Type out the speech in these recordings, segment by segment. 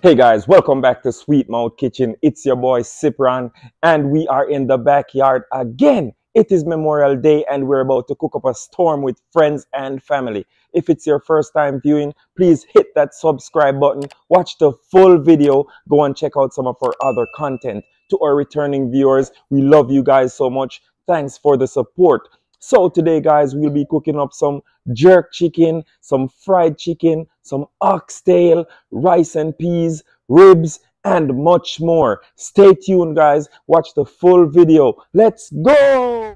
Hey guys, welcome back to Sweet Mouth Kitchen. It's your boy Cyprian and we are in the backyard again. It is Memorial Day and we're about to cook up a storm with friends and family. If it's your first time viewing, please hit that subscribe button, watch the full video, go and check out some of our other content. To our returning viewers, we love you guys so much. Thanks for the support. So today guys, we'll be cooking up some jerk chicken, some fried chicken, some oxtail, rice and peas, ribs, and much more. Stay tuned guys, watch the full video. Let's go!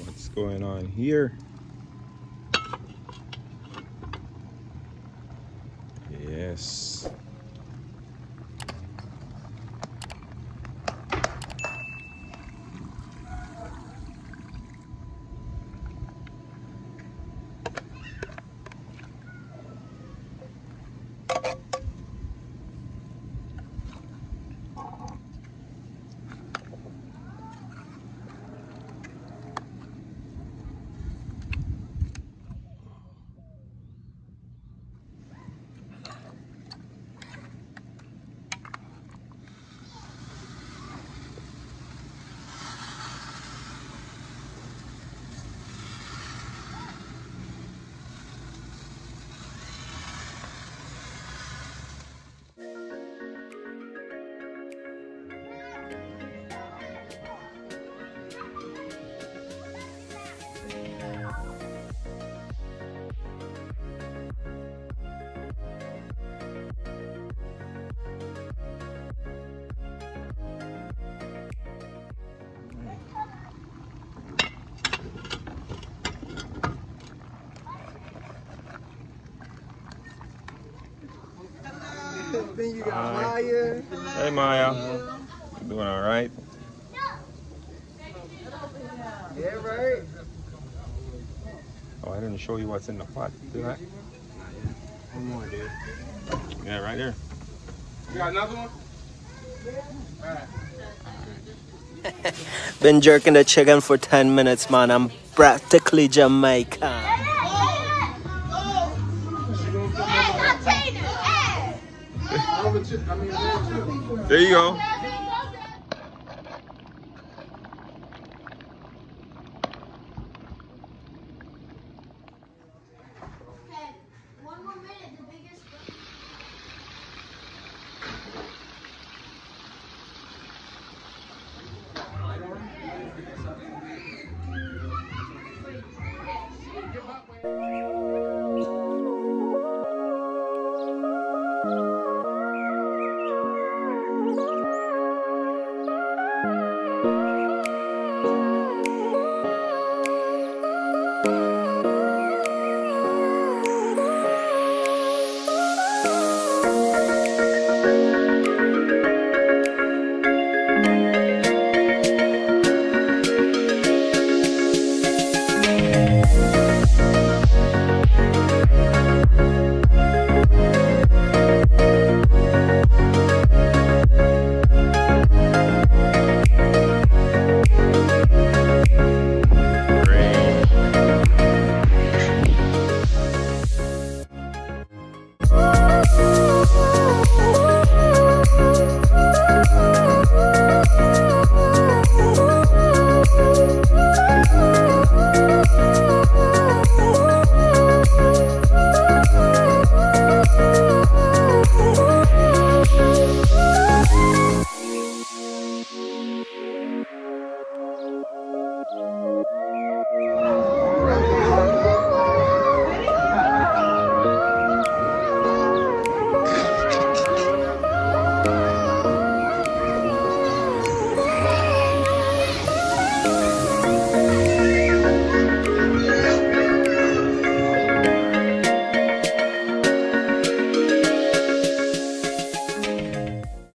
What's going on here? Yes. Then you got Maya. Hey Maya. You doing all right? Yeah, right. Oh, I didn't show you what's in the pot, did I? One more, dude. Yeah, right there. You got another one? Been jerking the chicken for 10 minutes, man. I'm Practically Jamaican. There you go. One more minute, the biggest.